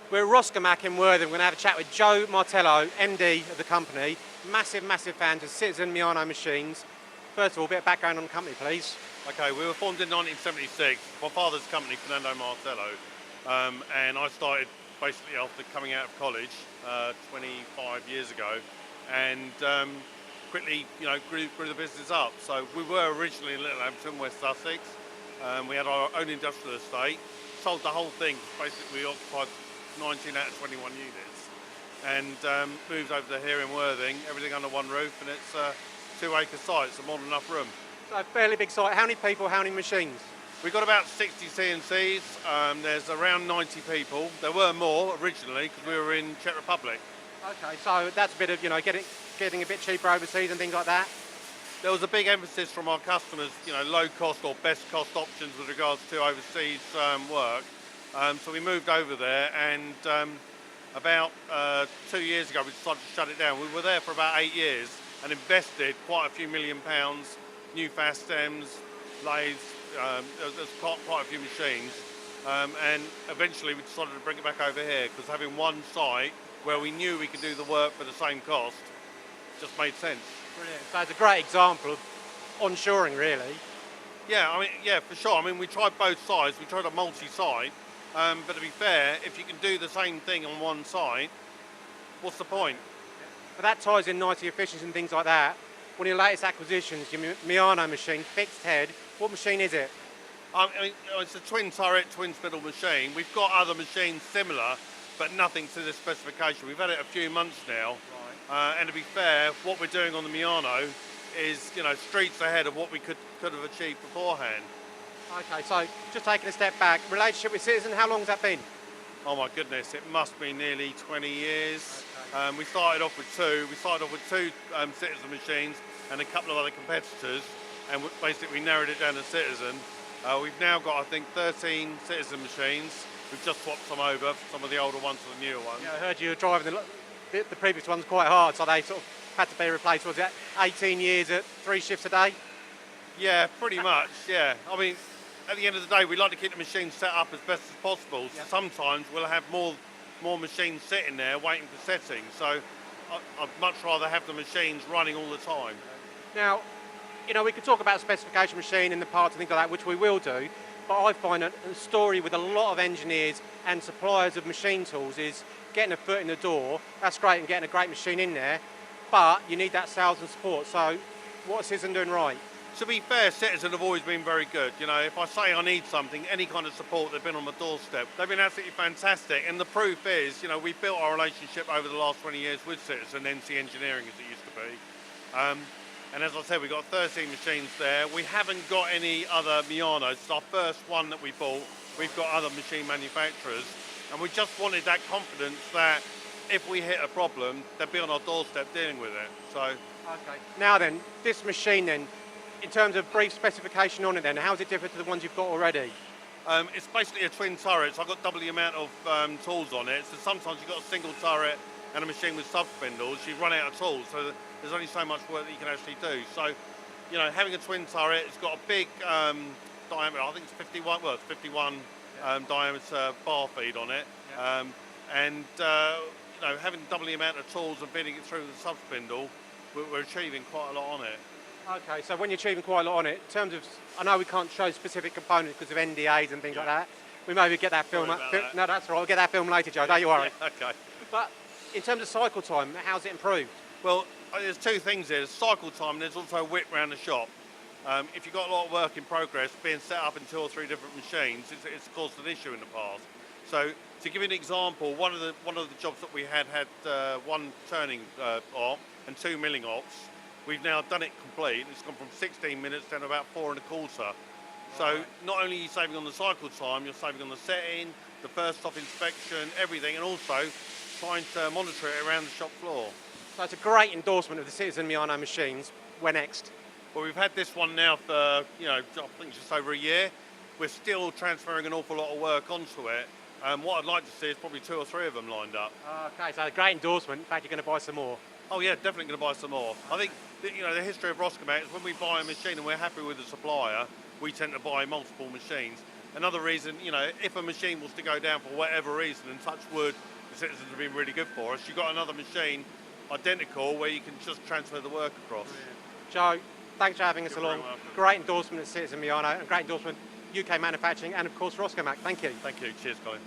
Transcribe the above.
We're at Roscomac in Worthing. We're going to have a chat with Joe Martello, MD of the company. Massive fans of Citizen Miano machines. First of all, a bit of background on the company, please. Okay, we were formed in 1976. My father's company, Fernando Martello, and I started basically after coming out of college 25 years ago, and quickly, grew the business up. So we were originally in Little Hampton, West Sussex. We had our own industrial estate. Sold the whole thing. Basically, we occupied 19 out of 21 units, and moved over to here in Worthing. Everything under one roof, and it's a 2-acre site, so more than enough room. So a fairly big site. How many people, how many machines? We've got about 60 CNCs. There's around 90 people. There were more originally because we were in Czech Republic. Okay, so that's a bit of, getting a bit cheaper overseas and things like that. There was a big emphasis from our customers, low cost or best cost options with regards to overseas work. So we moved over there, and about 2 years ago we decided to shut it down. We were there for about 8 years and invested quite a few £1 million, new fast stems, lathes, there's quite a few machines, and eventually we decided to bring it back over here because having one site where we knew we could do the work for the same cost just made sense. Brilliant. So it's a great example of onshoring, really. Yeah, for sure. I mean, we tried both sides. We tried a multi-site, but to be fair, if you can do the same thing on one site, what's the point? But that ties in nicely efficiencies and things like that. One of your latest acquisitions, your Miano machine, fixed head. What machine is it? I mean, it's a twin turret, twin spindle machine. We've got other machines similar, but nothing to this specification. We've had it a few months now. Right. And to be fair, what we're doing on the Miano is, streets ahead of what we could have achieved beforehand. Okay, so just taking a step back, relationship with Citizen, how long has that been? Oh my goodness, it must be nearly 20 years. Okay. We started off with two. We started off with two Citizen machines and a couple of other competitors, and basically narrowed it down to Citizen. We've now got, I think, 13 Citizen machines. We've just swapped some over, some of the older ones to the newer ones. Yeah, I heard you were driving the previous ones quite hard, so they sort of had to be replaced. Was it 18 years at 3 shifts a day? Yeah, pretty much, yeah. I mean, at the end of the day, we like to keep the machine set up as best as possible. So sometimes we'll have more machines sitting there waiting for setting. So I'd much rather have the machines running all the time. Now, we could talk about specification machine and the parts and things like that, which we will do. But I find a story with a lot of engineers and suppliers of machine tools is getting a foot in the door. That's great, and getting a great machine in there. But you need that sales and support. So what's Citizen doing right? To be fair, Citizen have always been very good. If I say I need something, any kind of support, they've been on my doorstep. They've been absolutely fantastic. And the proof is, we've built our relationship over the last 20 years with Citizen, NC Engineering as it used to be. And as I said, we've got 13 machines there. We haven't got any other Mianos. It's our first one that we bought. We've got other machine manufacturers. And we just wanted that confidence that if we hit a problem, they'd be on our doorstep dealing with it. So. Okay. Now then, this machine then, in terms of brief specification on it then, how is it different to the ones you've got already? It's basically a twin turret, so I've got double the amount of tools on it. So sometimes you've got a single turret and a machine with sub-spindles, you run out of tools, so there's only so much work that you can actually do. So, having a twin turret, it's got a big diameter, I think it's 51, well, it's 51 diameter bar feed on it. Yeah. And having double the amount of tools and feeding it through the sub-spindle, we're achieving quite a lot on it. Okay, so when you're achieving quite a lot on it, in terms of, I know we can't show specific components because of NDAs and things like that. We maybe get that film. No, that's all right. We'll get that film later, Joe. Don't you worry. Yeah, okay. But in terms of cycle time, how's it improved? Well, there's two things here. There's cycle time, and there's also WIP around the shop. If you've got a lot of work in progress, being set up in 2 or 3 different machines, it's caused an issue in the past. So, to give you an example, one of the jobs that we had 1 turning op and 2 milling ops. We've now done it complete. It's gone from 16 minutes down to about 4 1/4. Right. So not only are you saving on the cycle time, you're saving on the setting, the first stop inspection, everything, and also trying to monitor it around the shop floor. So it's a great endorsement of the Citizen Miano machines. Where next? Well, we've had this one now for, I think just over a year. We're still transferring an awful lot of work onto it. What I'd like to see is probably 2 or 3 of them lined up. Okay, so a great endorsement. In fact, you're going to buy some more. Oh yeah, definitely going to buy some more. I think the history of Roscomac is when we buy a machine and we're happy with the supplier, we tend to buy multiple machines. another reason, you know, if a machine was to go down for whatever reason, and touch wood, the citizens have been really good for us, you've got another machine identical where you can just transfer the work across. Joe, thanks for having us You're along. very welcome. Great endorsement of Citizen Miano and great endorsement UK manufacturing and of course Roscomac. Thank you. Thank you. Cheers, Colin.